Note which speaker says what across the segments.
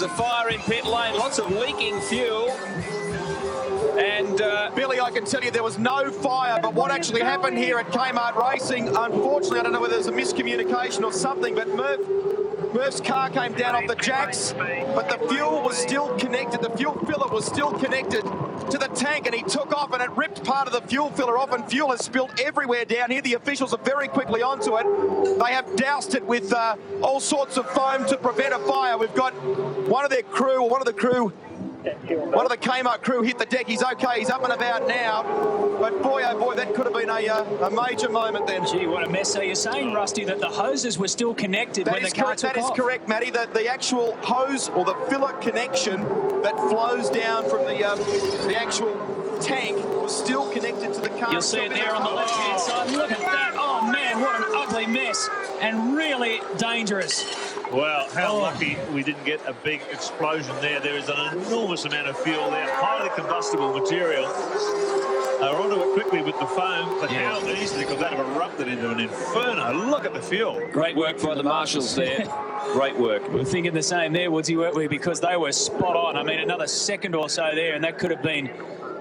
Speaker 1: a fire in pit lane, lots of leaking fuel. And
Speaker 2: Billy, I can tell you there was no fire, but what actually happened here at Kmart Racing, unfortunately, I don't know whether there's a miscommunication or something, but Murph's car came down off the jacks, but the fuel was still connected. The fuel filler was still connected to the tank, and he took off, and it ripped part of the fuel filler off, and fuel has spilled everywhere down here. The officials are very quickly onto it. They have doused it with all sorts of foam to prevent a fire. We've got one of the Kmart crew hit the deck. He's okay. He's up and about now. But boy, oh boy, that could have been a major moment then.
Speaker 3: Gee, what a mess. So you're saying, Rusty, that the hoses were still connected when the car took off?
Speaker 2: That is correct, Matty. The actual hose or the filler connection that flows down from the actual tank was still connected to the car.
Speaker 3: You'll see it there on the left-hand side. Look at that. Oh, man, what an ugly mess. And really dangerous.
Speaker 4: Well, how lucky we didn't get a big explosion there. There is an enormous amount of fuel there, highly combustible material. They were onto it quickly with the foam, but how easily could that have erupted into an inferno? Look at the fuel.
Speaker 1: great work by the marshals there. Great work.
Speaker 3: We're thinking the same there, Woodsy, weren't we? Because they were spot on. I mean, another second or so there, and that could have been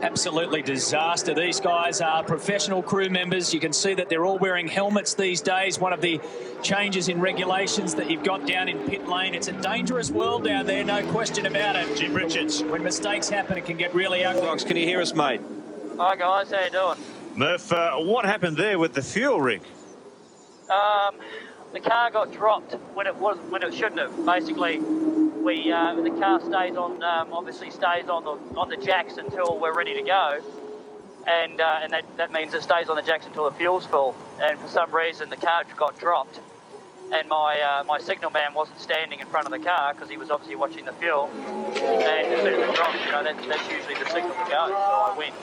Speaker 3: absolutely disaster. These guys are professional crew members. You can see that they're all wearing helmets these days. One of the changes in regulations that you've got down in pit lane. It's a dangerous world down there, no question about it.
Speaker 4: Jim Richards.
Speaker 3: When mistakes happen, it can get really ugly.
Speaker 1: Fox, can you hear us, mate?
Speaker 5: Hi guys, how you doing?
Speaker 4: Murph, what happened there with the fuel rig?
Speaker 5: The car got dropped when it shouldn't have. Basically, the car stays on, obviously stays on the jacks until we're ready to go, and that means it stays on the jacks until the fuel's full. And for some reason, the car got dropped, and my signal man wasn't standing in front of the car because he was obviously watching the fuel. And as soon as it dropped, that's usually the signal to go. So I went,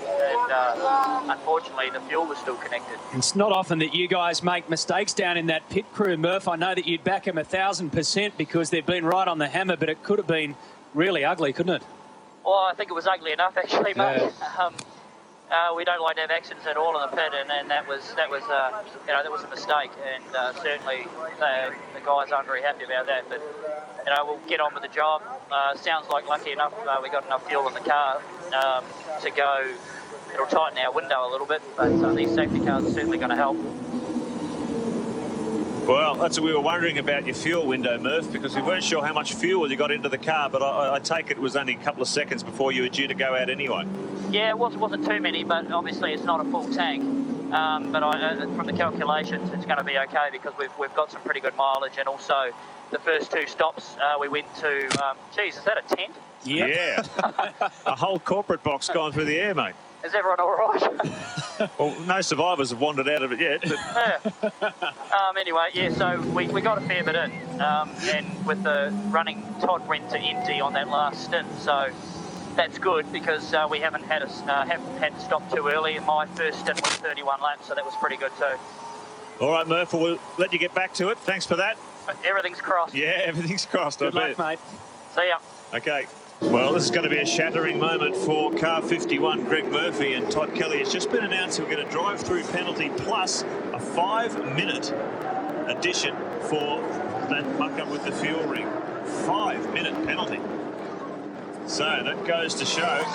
Speaker 5: and unfortunately, the fuel was still connected.
Speaker 3: It's not often that you guys make mistakes down in that pit crew, Murph. I know that you'd back them 1,000% because they've been right on the hammer, but it could have been really ugly, couldn't it?
Speaker 5: Well, I think it was ugly enough, actually, mate. We don't like to have accidents at all in the pit, and that was a mistake, and certainly the guys aren't very happy about that. But we'll get on with the job. Sounds like lucky enough we got enough fuel in the car to go. It'll tighten our window a little bit, but these safety cars are certainly going to help.
Speaker 4: Well, that's what we were wondering about your fuel window, Murph, because we weren't sure how much fuel you got into the car, but I take it was only a couple of seconds before you were due to go out anyway.
Speaker 5: Yeah, it wasn't too many, but obviously it's not a full tank. But from the calculations, it's going to be okay because we've got some pretty good mileage, and also the first two stops we went to. Geez, is that a tent?
Speaker 4: Yeah, a whole corporate box gone through the air, mate.
Speaker 5: Is everyone all right?
Speaker 4: Well, no survivors have wandered out of it yet. But...
Speaker 5: Anyway, yeah, so we got a fair bit in, and with the running, Todd went to empty on that last stint, so that's good because we haven't had to stop too early. My first stint was 31 laps, so that was pretty good too.
Speaker 4: All right, Murph, we'll let you get back to it. Thanks for that.
Speaker 5: Everything's crossed.
Speaker 4: Yeah, everything's crossed.
Speaker 3: Good luck, mate.
Speaker 5: See ya.
Speaker 4: Okay. Well, this is going to be a shattering moment for car 51, Greg Murphy, and Todd Kelly. It's just been announced we're going to drive-through penalty plus a 5-minute addition for that muck-up with the fuel ring. 5-minute penalty. So that goes to show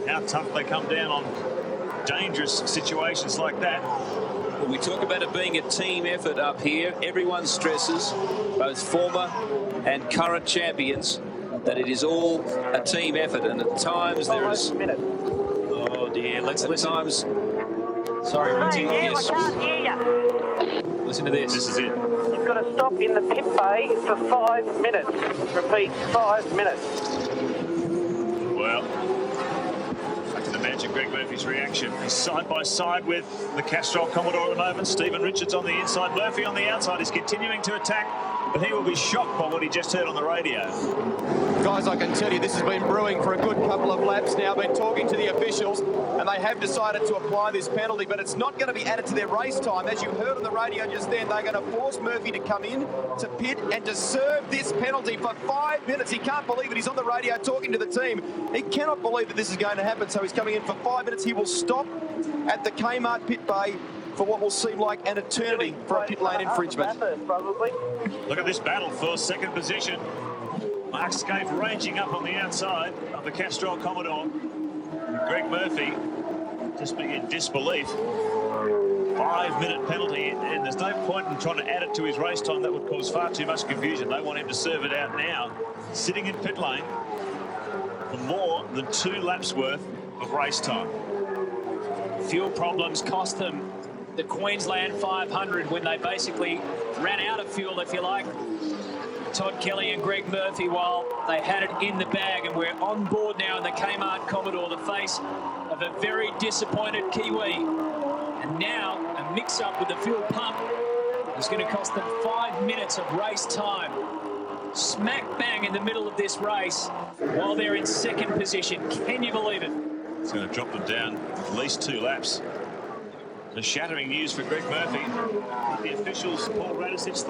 Speaker 4: how tough they come down on dangerous situations like that.
Speaker 1: Well, we talk about it being a team effort up here. Everyone stresses, both former and current champions, that it is all a team effort, and at times there is... Oh dear, let's listen. Times... Sorry, Woodsy. Yes.
Speaker 6: I can't hear you.
Speaker 1: Listen to this.
Speaker 4: This is it.
Speaker 6: You've got to stop in the pit bay for 5 minutes. Repeat, 5 minutes.
Speaker 4: Well, I can imagine Greg Murphy's reaction. He's side by side with the Castrol Commodore at the moment. Stephen Richards on the inside. Murphy on the outside is continuing to attack, but he will be shocked by what he just heard on the radio.
Speaker 2: Guys, I can tell you this has been brewing for a good couple of laps now. Been talking to the officials, and they have decided to apply this penalty, but it's not going to be added to their race time. As you heard on the radio just then, they're going to force Murphy to come in to pit and to serve this penalty for 5 minutes. He can't believe it. He's on the radio talking to the team. He cannot believe that this is going to happen, so he's coming in for 5 minutes. He will stop at the Kmart pit bay for what will seem like an eternity for a pit lane infringement.
Speaker 6: Probably.
Speaker 4: Look at this battle for second position. Mark Scaife ranging up on the outside of the Castrol Commodore. Greg Murphy just being in disbelief. 5-minute penalty, and there's no point in trying to add it to his race time. That would cause far too much confusion. They want him to serve it out now, sitting in pit lane for more than 2 laps worth of race time.
Speaker 3: Fuel problems cost them the Queensland 500 when they basically ran out of fuel, if you like. Todd Kelly and Greg Murphy, while they had it in the bag, and we're on board now in the Kmart Commodore, the face of a very disappointed Kiwi. And now a mix-up with the fuel pump is going to cost them 5 minutes of race time. Smack bang in the middle of this race while they're in second position. Can you believe it?
Speaker 4: It's going to drop them down at least 2 laps. The shattering news for Greg Murphy. The officials, Paul Radisich,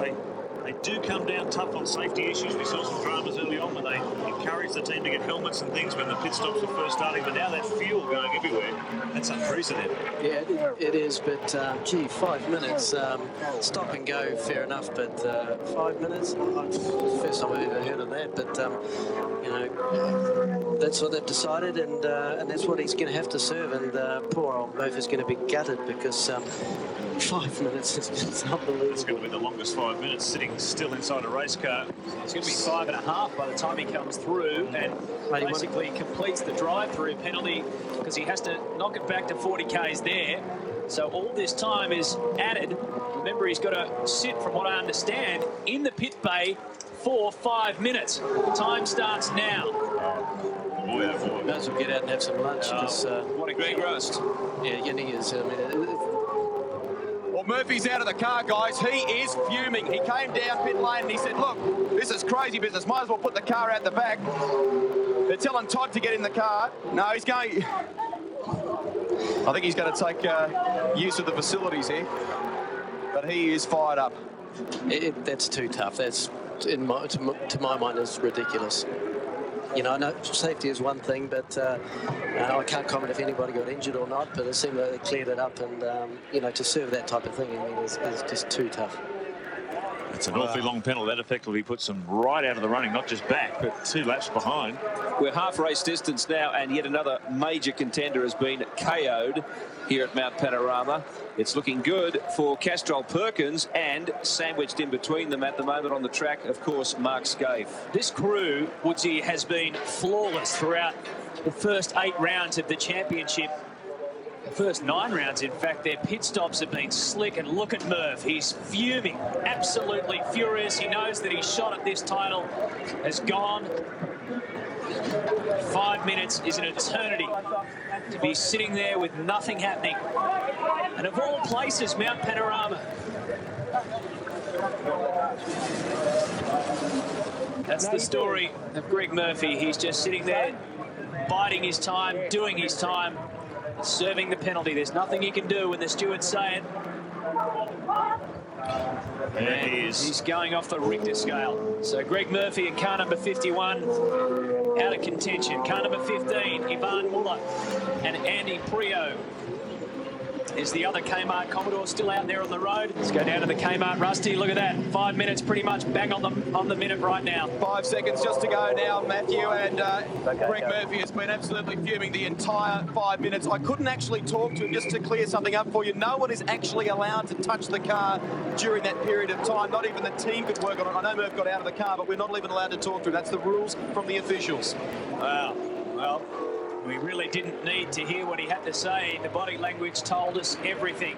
Speaker 4: they do come down tough on safety issues. We saw some dramas early on when they encouraged the team to get helmets and things when the pit stops were first starting, but now that fuel going everywhere, that's unprecedented.
Speaker 7: Yeah, it is, but gee, 5 minutes, stop and go, fair enough, but 5 minutes, first time I've ever heard of that, but you know, that's what they've decided, and that's what he's going to have to serve, and poor old Murph is going to be gutted because 5 minutes is unbelievable.
Speaker 4: It's going to be the longest 5 minutes sitting still inside a race car.
Speaker 3: It's going to be 5.5 by the time he comes through and basically completes the drive-through penalty, because he has to knock it back to 40 k's there. So all this time is added. Remember, he's got to sit, from what I understand, in the pit bay for 5 minutes. Time starts now.
Speaker 4: Boy, oh boy.
Speaker 7: Might as well get out and have some lunch.
Speaker 3: What a great roast.
Speaker 7: Yeah, he is. I mean,
Speaker 2: Well, Murphy's out of the car, guys. He is fuming. He came down pit lane and he said, look, this is crazy business. Might as well put the car out the back. They're telling Todd to get in the car. No, he's going... I think he's going to take use of the facilities here. But he is fired up.
Speaker 7: that's too tough. That's, to my mind, is ridiculous. You know, I know safety is one thing, but I can't comment if anybody got injured or not, but it seemed like they cleared it up, and, you know, to serve that type of thing, I mean, is just too tough.
Speaker 4: It's an awfully long penalty. That effectively puts them right out of the running, not just back, but 2 laps behind.
Speaker 1: We're half race distance now, and yet another major contender has been KO'd here at Mount Panorama. It's looking good for Castrol Perkins, and sandwiched in between them at the moment on the track, of course, Mark Scaife.
Speaker 3: This crew, Woodsy, has been flawless throughout the first 8 rounds of the championship. The first 9 rounds, in fact, their pit stops have been slick, and look at Murph. He's fuming, absolutely furious. He knows that his shot at this title has gone. 5 minutes is an eternity to be sitting there with nothing happening. And of all places, Mount Panorama. That's the story of Greg Murphy. He's just sitting there, biding his time, doing his time, serving the penalty. There's nothing he can do when the stewards say it.
Speaker 4: There he is.
Speaker 3: He's going off the Richter scale. So Greg Murphy in car number 51 out of contention. Car number 15, Ivan Muller and Andy Prio is the other Kmart Commodore still out there on the road. Let's go down to the Kmart Rusty. Look at that. 5 minutes pretty much bang on the minute right now.
Speaker 2: 5 seconds just to go now, Matthew, and Greg Murphy has been absolutely fuming the entire 5 minutes. I couldn't actually talk to him, just to clear something up for you. No one is actually allowed to touch the car during that period of time. Not even the team could work on it. I know Murph got out of the car, but we're not even allowed to talk to him. That's the rules from the officials.
Speaker 3: Wow. Well, we really didn't need to hear what he had to say. The body language told us everything.